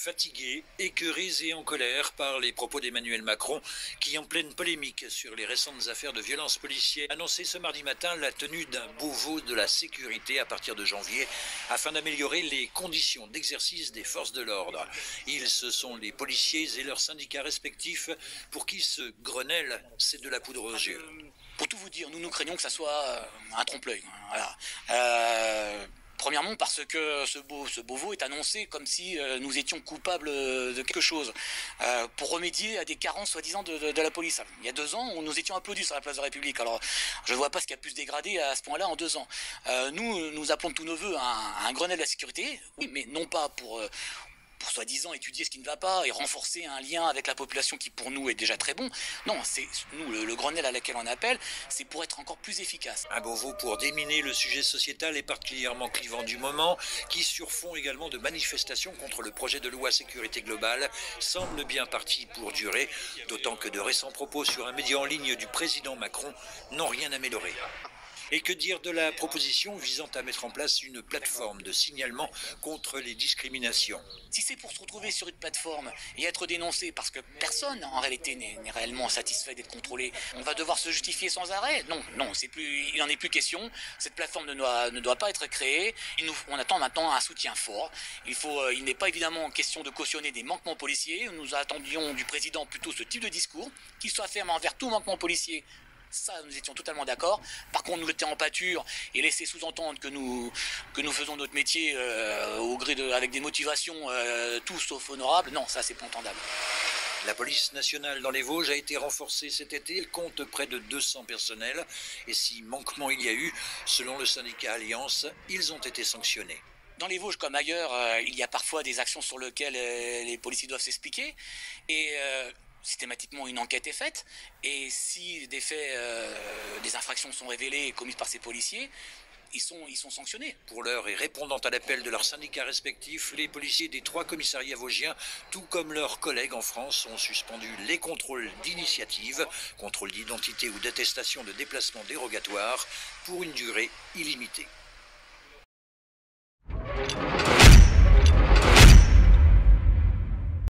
fatigués, écœurés et en colère par les propos d'Emmanuel Macron qui, en pleine polémique sur les récentes affaires de violence policière, annonçait ce mardi matin la tenue d'un Beauvau de la sécurité à partir de janvier afin d'améliorer les conditions d'exercice des forces de l'ordre. Ils, ce sont les policiers et leurs syndicats respectifs pour qui ce Grenelle, c'est de la poudre aux yeux. Pour tout vous dire, nous craignons que ça soit un trompe-l'œil. Voilà. Premièrement parce que ce Beauvau est annoncé comme si nous étions coupables de quelque chose, pour remédier à des carences soi-disant de la police. Il y a 2 ans, nous étions applaudis sur la place de la République. Alors je ne vois pas ce qui a pu se dégrader à ce point-là en 2 ans. Nous appelons de tous nos voeux un Grenelle de la sécurité, oui, mais non pas pour soi-disant étudier ce qui ne va pas et renforcer un lien avec la population qui pour nous est déjà très bon. Non, c'est nous le Grenelle à laquelle on appelle, c'est pour être encore plus efficace. Un Beauvau pour déminer le sujet sociétal et particulièrement clivant du moment, qui sur fond également de manifestations contre le projet de loi sécurité globale, semble bien parti pour durer, d'autant que de récents propos sur un média en ligne du président Macron n'ont rien amélioré. Et que dire de la proposition visant à mettre en place une plateforme de signalement contre les discriminations? Si c'est pour se retrouver sur une plateforme et être dénoncé parce que personne en réalité n'est réellement satisfait d'être contrôlé, on va devoir se justifier sans arrêt? Non, il n'en est plus question. Cette plateforme ne doit pas être créée. On attend maintenant un soutien fort. Il n'est pas évidemment question de cautionner des manquements policiers. Nous attendions du président plutôt ce type de discours, qu'il soit ferme envers tout manquement policier. Ça, nous étions totalement d'accord. Par contre, nous jeter en pâture et laisser sous-entendre que nous faisons notre métier au gré avec des motivations tout sauf honorables, non, ça c'est pas entendable. La police nationale dans les Vosges a été renforcée cet été. Elle compte près de 200 personnels. Et si manquement il y a eu, selon le syndicat Alliance, ils ont été sanctionnés. Dans les Vosges comme ailleurs, il y a parfois des actions sur lesquelles les policiers doivent s'expliquer. Et systématiquement, une enquête est faite. Et si des faits, des infractions sont révélées et commises par ces policiers, ils sont sanctionnés. Pour l'heure, et répondant à l'appel de leurs syndicats respectifs, les policiers des 3 commissariats vosgiens, tout comme leurs collègues en France, ont suspendu les contrôles d'initiative, contrôle d'identité ou d'attestation de déplacement dérogatoire, pour une durée illimitée.